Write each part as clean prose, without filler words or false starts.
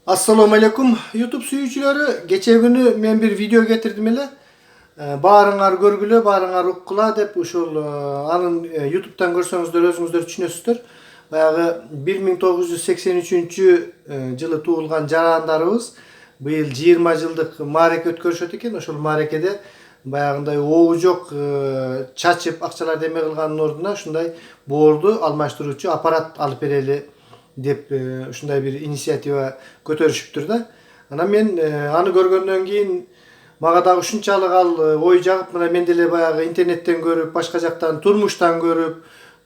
Assalamu alaikum YouTube suyucuları. Geçen günü ben bir video getirdim ele. Barıngар görgülü, barıngар ukkula dep uşul anın YouTube'dan görsöňüzler özüňüzler düşünösüzдөр. Bayağı 1983 жылы tuğulgan jaraandarыбыз быйыл 20 жылдык маарeke өткөрүшөт экен. Ошол маарекеде баягындай оогу жок чачып акчаларды эме кылгандын ордуна ушундай боорду алмаштыруучу аппарат алып берели деп ушундай bir инициатива көтөрүшүптүр да. Анан мен аны көргөндөн кийин мага дагы ушунчалык ал ой жагып, мына мен деле баягы интернеттен көрүп, башка жактан турмуштан көрүп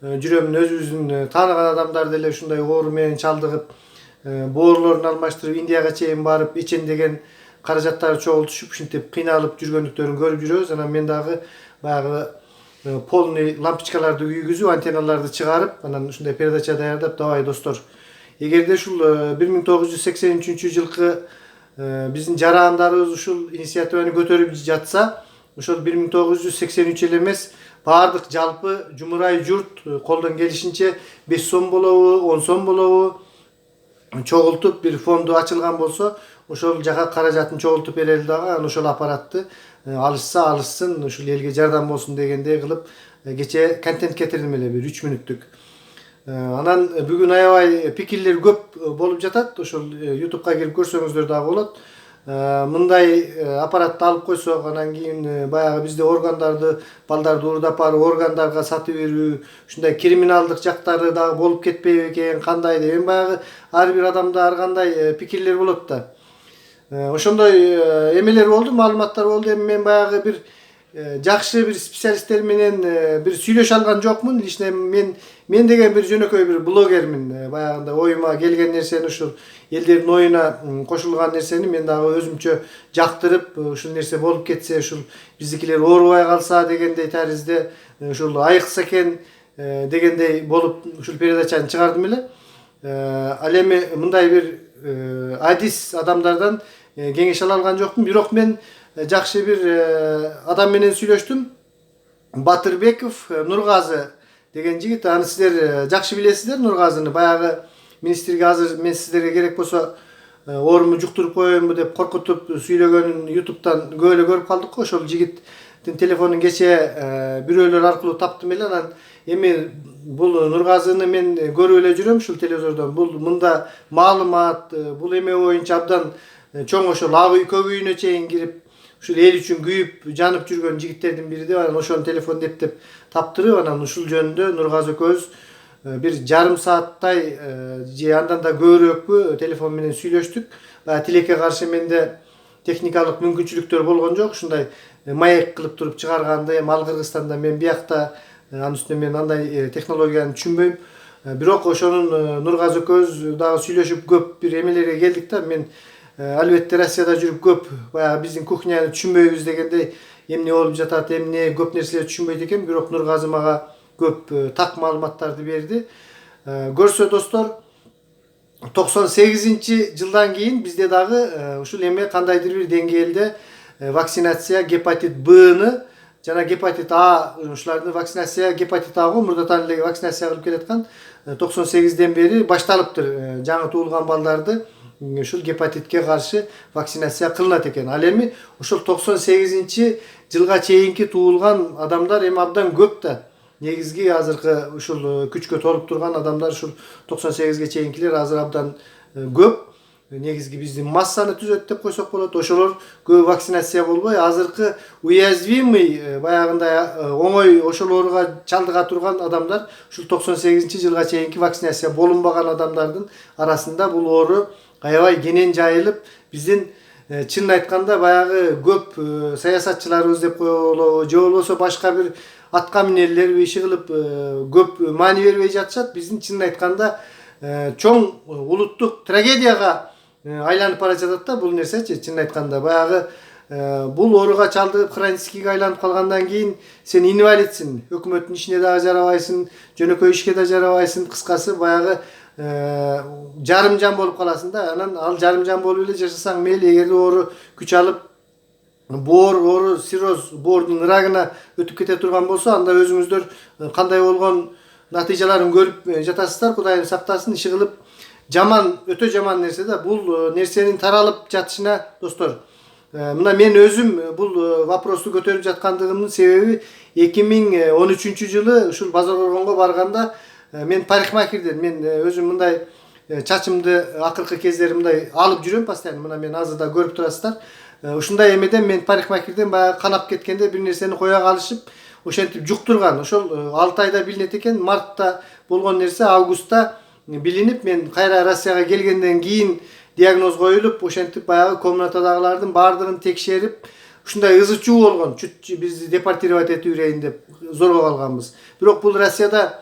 жүрөмүн, өзүбүздүн тааныган адамдар деле ушундай оору менен чалдыгып, боорлорун алмаштырып, Индияга чейин барып, ичен деген каражаттары чогултушуп, ушинтип кыйналып жүргөндүктөрүн көрүп жүрөбүз. Анан мен дагы баягы полный лампочкаларды күйгүзүп, антенналарды чыгарып, анан ушундай передача даярдап, давай достор, эгерде ушул 1983 жылкы биздин жарандарыбыз ушул инициативаны көтөрүп жатса, ошол 1983 эле эмес, баардык жалпы жумурай журт колдон келишинче 5 сом болобу, 10 сом болобу чогултуп bir фонду ачылган болсо, ошол жака каражатын чогултуп берели дагы, анан ошол аппаратты алышса алышсын, ушул элге жардам болсун дегендей кылып кече контент кетирдим эле, bir 3 мүнөттүк. Анан бүгүн аябай пикирлер көп болуп жатат. Ошол YouTube'га кирип көрсөңүздөр дагы болот. Мындай аппаратты алып койсок, анан кийин баягы бизде органдарды, балдарды уурдап барып органдарга сатып берүү, ушундай криминалдык жактары дагы болуп кетпейби экен, кандай деген баягы ар бир адамда ар кандай пикирлер болот да. Ошондой эмелер болду, маалыматтар болду. Эми мен баягы бир жакшы бир специалисттер менен бир сүйлөшө алган жокмун. Лично мен деген бир жөнөкөй бир блогермин. Баягында оюма келген нерсени, ушул элдердин оюна кошулган нерсени мен дагы өзүмчө жактырып, ушул нерсе болуп кетсе, ушул биздикилер оорубай калса дегендей таризде, ушул айыкса экен дегендей болуп ушул передачаны чыгардым эле. Ал эми мындай бир адис адамдардан кеңеш ала алган жокмун. Бирок мен жакшы бир адам менен сүйлөштүм. Батырбеков Нургазы деген жигит. Аны сиздер жакшы билесиздер, Нургазыны. Баягы министрге азыр мен сиздерге керек болсо оорумду жуктуруп коеюнбу деп коркутуп сүйлөгөнүн YouTube'дан көп эле көрүп калдык го. Ошол жигиттин телефонун кече бирөөлөр аркылуу таптым эле. Анан эми бул Нургазыны мен көрүп эле жүрөм ушул телевизордон. Бул мында маалымат, бул эме боюнча абдан чоң, ошол ак үй көк үйүнө чейин кирип, ушул эл үчүн күйүп, жанып жүргөн жигиттердин бири деп, анан ошонун телефонун эптеп таптырып, анан ушул жөнүндө Нургазы экөөбүз бир жарым сааттай же андан да көбүрөөкпү телефон менен сүйлөштүк. Тилекке каршы менде техникалык мүмкүнчүлүктөр болгон жок. Ушундай маек кылып туруп чыгарганды, эми ал Кыргызстанда, мен биякта, анын үстүнө мен андай технологияны түшүнбөйм. Бирок ошонун Нургазы экөөбүз дагы сүйлөшүп көп бир эмелерге келдик да. Мен албетте Россияда жүрүп көп баягы биздин кухняны түшүнбөйбүз дегендей, эмне болуп жатат, эмне көп нерселерди түшүнбөйт экен. Бирок Нургазы мага көп так маалыматтарды берди. Көрсө достор, 98 жылдан кийин бизде дагы ушул эме кандайдыр бир деңгээлде вакцинация гепатит Б'ны жана гепатит А, ушуларды вакцинация гепатит Ага мурдатан эле вакцинация кылып келаткан 98ден бери башталыптыр. Жаңы туулган балдарды ушул гепатитке каршы вакцинация кылынат экен. Ал эми ушул 98 жылга чейинки туулган адамдар эми абдан көп да. Негизги азыркы ушул күчкө толуп турган адамдар ушул 98ге чейинкилер азыр абдан көп. Негизги биздин массаны түзөт деп койсок болот. Ошолор көп вакцинация болбой, азыркы уязвимый, баягындай оңой ошол ооруга чалдыга турган адамдар ушул 98-жылга чейинки вакцинация болунбаган адамдардын арасында бул оору аябай кенен жайылып, биздин чынын айтканда баягы көп саясатчыларыбыз деп коелу, же болбосо башка бир атка минерлер иши кылып көп маани бербей жатышат. Биздин чынын айтканда чоң улуттук трагедияга айланып бара жатат да бул нерсечи. Чынын айтканда баягы бул ооруга чалдыгып хроническийге айланып калгандан кийин сен инвалидсиң, өкмөттүн ишине дагы жарабайсың, жөнөкөй ишке да жарабайсың, кыскасы баягы жарым жан болуп каласың да. Анан ал жарым жан болуп эле жашасаң мейли, эгерде оору күч алып оору сироз боордун ырагына өтүп кете турган болсо, анда өзүңүздөр кандай болгон натыйжаларын көрүп жатасыздар. Кудайым сактасын, иши кылып жаман, өтө жаман нерсе да. Бул нерсенин таралып жатышына достор, мына мен өзүм бул вопросту көтөрүп жаткандыгымдын себеби 2013 жылы ушул Базар Коргонго барганда мен парикмахерден мен өзүм мындай чачымды акыркы кездери мындай алып жүрөм постоянно. Мына мен азыр да көрүп турасыздар. Ушундай эмеден мен парикмахерден баягы канап кеткенде бир нерсени кое калышып, ошентип жуктурган. Ошол 6 айда билинет экен. Мартта болгон нерсе августта билинип, мен кайра Россияга келгенден кийин диагноз коюлуп, ошентип баягы комнатадагылардын баардыгын текшерип, ушундай ызы чуу болгон. Чуть бизди депортировать этип берейин деп зорго калганбыз. Бирок бул Россияда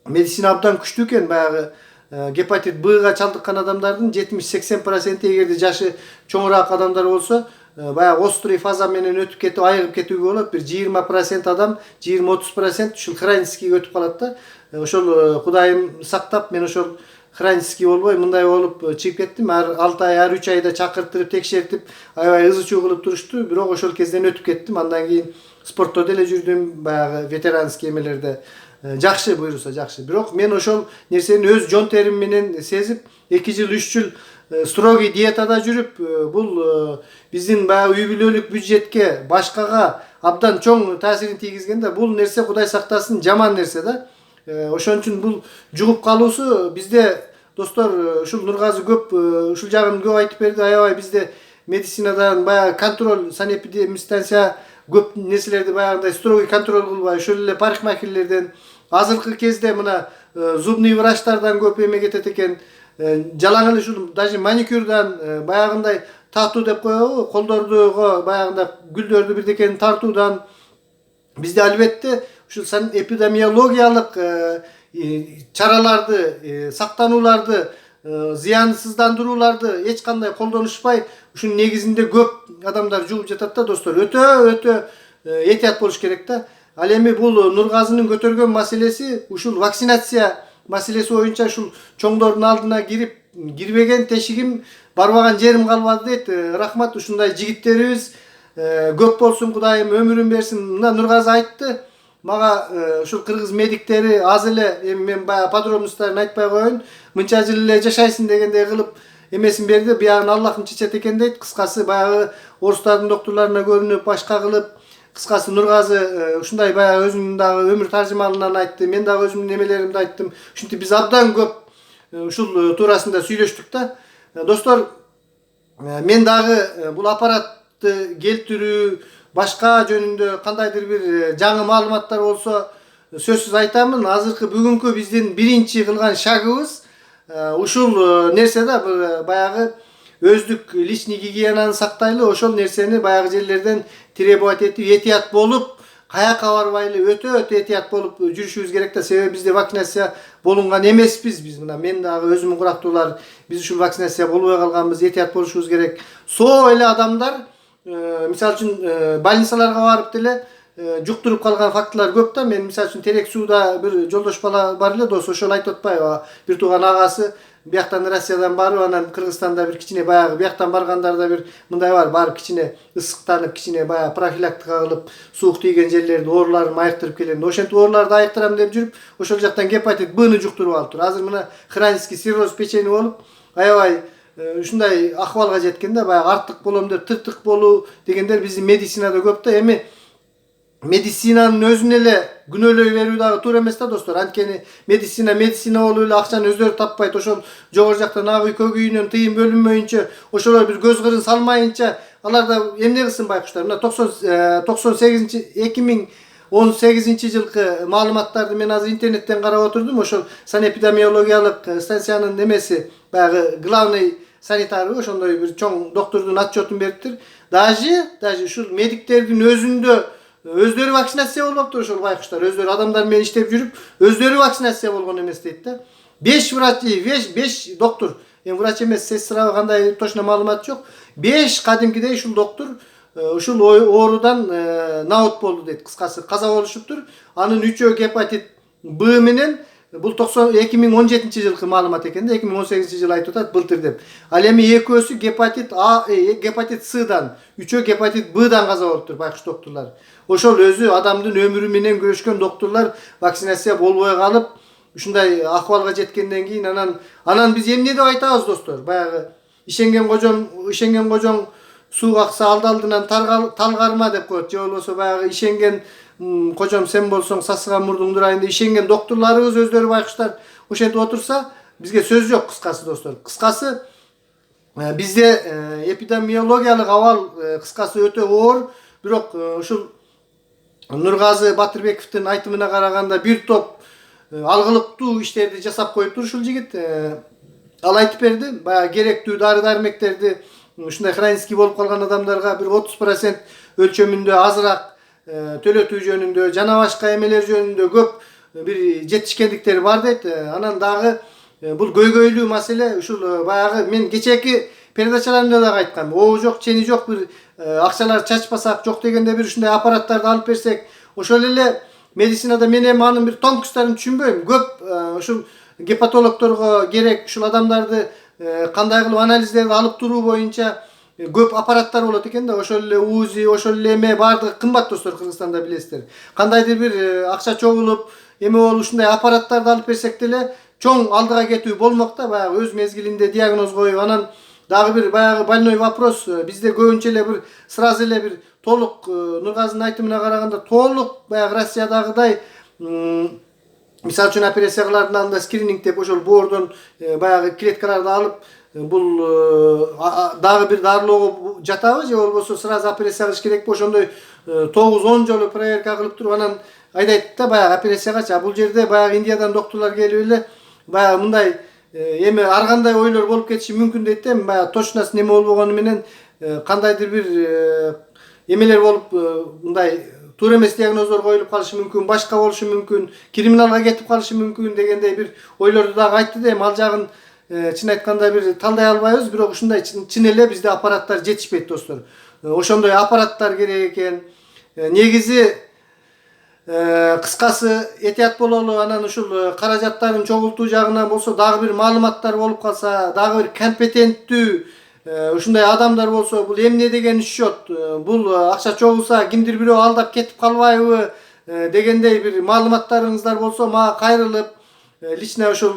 медицина абдан күчтүү экен. Баягы гепатит Б-га чалдыккан адамдардын 70-80% эгерде жашы чоңураак адамдар болсо, баягы острый фаза менен өтүп кетип, айыгып кетүүгө болот. Бир 20% адам, 20-30% ушул хронический өтүп калат да. Ошол Кудайым сактап, мен ошол хронический болбой мындай болуп чыгып кеттим. Ар 6 ай, ар 3 айда чакыртып, текшертип, аябай ызы чуу кылып турушту. Бирок ошол кезден өтүп кеттим. Андан кийин спортто деле жүрдүм, баягы ветеранский эмелерде. Жакшы буюрса жакшы. Бирок мен ошол нерсени өз жон терим менен сезип, 2 жыл, 3 жыл строгий диетада жүрүп, бул биздин баягы үй бүлөлүк бюджетке, башкага абдан чоң таасирин тийгизген да. Бул нерсе Кудай сактасын жаман нерсе да. Ошон үчүн бул жугуп калуусу бизде достор, ушул Нургазы көп ушул жагын көп айтып берди. Аябай бизде медицинадан баягы контроль, санэпидемстанция көп нерселерди баягындай строгий контроль кылбай, ошол эле парикмахерлерден, азыркы кезде мына зубный врачтардан көп эме кетет экен. Жалаң эле ушул даже маникюрдан, баягындай татуу деп коебу, колдордуго баягындай гүлдөрдү бирдекени тартуудан. Бизде албетте ушул эпидемиологиялык чараларды, сактанууларды, зыянсыздандырууларды эч кандай колдонушпай, ушунун негизинде көп адамдар жугуп жатат да достор. Өтө этият болуш керек да. Ал эми бул Нургазынын көтөргөн маселеси ушул вакцинация маселеси боюнча ушул чоңдордун алдына кирип, кирбеген тешигим, барбаган жерим калбады дейт. Рахмат, ушундай жигиттерибиз көп болсун, Кудайым өмүрүн берсин. Мына Нургазы айтты. Мага ушул кыргыз медиктери аз эле, эми мен баягы подробностьтарын айтпай коеюн, мынча жыл эле жашайсың дегендей кылып эмесин берди. Биягын Аллахым чечет экен дейт. Кыскасы баягы орустардын доктурларына көрүнүп, башка кылып, кыскасы Нургазы ушундай баягы өзүнүн дагы өмүр таржымалынан айтты. Мен дагы өзүмдүн эмелеримди айттым. Ушинтип биз абдан көп ушул туурасында сүйлөштүк да. Достор, мен дагы бул аппаратты келтирүү, башка жөнүндө кандайдыр бир жаңы маалыматтар болсо сөзсүз айтамын. Азыркы бүгүнкү биздин биринчи кылган шагыбыз ушул нерсе да, баягы өздүк личный гигиенаны сактайлы, ошол нерсени баягы жерлерден требовать этип, этият болуп, каяка барбайлы өтө этият болуп жүрүшүбүз керек да. Себеби бизде вакцинация болунган эмеспиз. Биз мына мен дагы өзүмдүн курактуулар, биз ушул вакцинация болбой калганбыз, этият болушубуз керек. Соо эле адамдар мисалы үчүн больницаларга барып деле жуктуруп калган фактылар көп да. Мен мисалы үчүн Терек сууда бир жолдош бала бар эле, дос, ошол айтып атпайбы, бир тууган агасы бияктан Россиядан барып, анан Кыргызстанда бир кичине баягы бияктан баргандарда бир мындай бар, барып кичине ысыктанып, кичине баягы профилактика кылып, суук тийген жерлерди, ооруларын айыктырып келем. Ошентип ооруларды айыктырам деп жүрүп, ошол жактан гепатит Б-ны жуктуруп алыптыр. Азыр мына хронический цирроз печени болуп, аябай ушундай акыбалга жеткен да. Баягы артык болом деп тыртык болуу дегендер биздин медицинада көп да. Эми медицинанын өзүн эле күнөөлөй берүү дагы туура эмес да достор. Анткени медицина болуп эле акчаны өздөрү таппайт. Ошол жогору жактан ак үй, көк үйүнөн тыйын бөлүнмөйүнчө, ошолор бир көз кырын салмайынча, алар да эмне кылсын байкуштар. Мына 2018 жылкы маалыматтарды мен азыр интернеттен карап отурдум. Ошол санэпидемиологиялык станциянын эмеси, баягы главный санитары, ошондой бир чоң доктордун отчетун бериптир. Даже ушул медиктердин өзүндө өздөрү вакцинация болуптур ошол байкуштар. Өздөрү адамдар менен иштеп жүрүп, өздөрү вакцинация болгон эмес дейт да. 5 врач, 5 доктор, врач эмес, сестра, кандай точно маалымат жок. 5 кадимкидей ушул доктор ушул оорудан наут болду дейт. Кыскасы каза болушуптур. Анын 3-өө гепатит Б менен, бул 2017 жылкы маалымат экен да, 2018 жылы айтып атат былтыр деп. Ал эми экөөсү гепатит А, гепатит Сдан, 3-өө гепатит Бдан каза болуптур байкуш доктурлар. Ошол өзү адамдын өмүрү менен күрөшкөн доктурлар вакцинация болбой калып, ушундай акыбалга жеткенден кийин анан биз эмне деп айтабыз достор? Баягы ишенген кожоң суу какса алдынан талгарма деп коет. Же болбосо баягы ишенген кожом сен болсоң сасыган мурдуңду урайын деп ишенген доктурларыбыз өздөрү байкуштар ошентип отурса, бизге сөз жок кыскасы достор. Кыскасы бизде эпидемиологиялык абал кыскасы өтө оор, бирок ушул Нургазы Батырбековдун айтымына караганда бир топ алгылыктуу иштерди жасап коюптур ушул жигит. Ал айтып берди, баягы керектүү дары-дармектерди ушундай хронический болуп калган адамдарга бир 30% өлчөмүндө азыраак төлөтүү жөнүндө жана башка эмелер жөнүндө көп бир жетишкендиктер бар дейт. Анан дагы бул көйгөйлүү маселе ушул баягы мен кечээки передачаларымда дагы айткам. Оо жок, чени жок, бир акчалар чачпасак, жок дегенде бир ушундай аппараттарды алып берсек, ошол эле медицинада мен эми анын бир тонкостторун түшүнбөйм. Көп ушул гепатологторго керек, ушул адамдарды кандай кылып анализдерди алып туруу боюнча көп аппараттар болот экен да. Ошол эле УЗИ, ошол эле эме бардыгы кымбат достор, Кыргызстанда билесиздер. Кандайдыр бир акча чогулуп, эме болуп ушундай аппараттарды алып берсек деле чоң алдыга кетүү болмок да, баягы өз мезгилинде диагноз коюп, анан дагы бир баягы больной вопрос. Бизде көбүнчө эле бир сразу эле бир толук Нургазынын айтымына караганда толук баягы Россиядагыдай мисалы үчүн операция кылардын алдында скрининг деп ошол боордон баягы клеткаларды алып бул дагы бир дарылоого жатабы же болбосо сразу операция кылыш керекпи? Ошондой 9-10 жолу проверка кылып туруп анан айдайт да баягы операциягачы. А бул жерде баягы Индиядан доктурлар келип эле баягы мындай эми ар кандай ойлор болуп кетиши мүмкүн дейт да. Баягы точносы неме болбогону менен кандайдыр бир эмелер болуп мындай туура эмес диагноздор коюлуп калышы мүмкүн, башка болушу мүмкүн, криминалга кетип калышы мүмкүн дегендей бир ойлорду дагы айтты да. Эми ал жагын чын айтканда бир талдай албайбыз, бирок ушундай чын эле бизде аппараттар жетишпейт достор. Ошондой аппараттар керек экен. Негизи кыскасы этият бололу, анан ушул каражаттарын чогултуу жагынан болсо дагы бир маалыматтар болуп калса, дагы бир компетенттүү ушундай адамдар болсо, бул эмне деген счет, бул акча чогулса кимдир бирөө алдап кетип калбайбы дегендей бир маалыматтарыңыздар болсо мага кайрылып лично ушул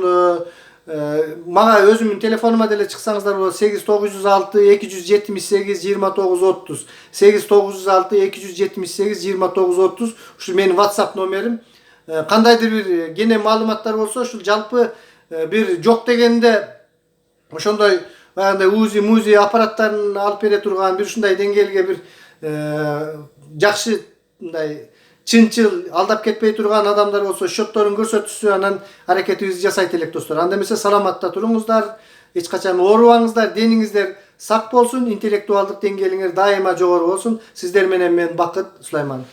мага өзүмдүн телефонума деле чыксаңыздар болот. 8906 278 2930 8906 278 2930 ушул менин WhatsApp номерим. Кандайдыр бир кене маалыматтар болсо ушул жалпы бир жок дегенде ошондой баягындай УЗИ аппараттарын алып бере турган бир ушундай деңгээлге бир жакшы мындай чынчыл алдап кетпей турган адамдар болсо счетторун көрсөтүшсө, анан аракетибизди жасайт элек достор. Анда эмесе саламатта туруңуздар, эч качан оорубаңыздар, дениңиздер сак болсун, интеллектуалдык деңгээлиңер дайыма жогору болсун. Сиздер менен мен Бакыт Сулайманов.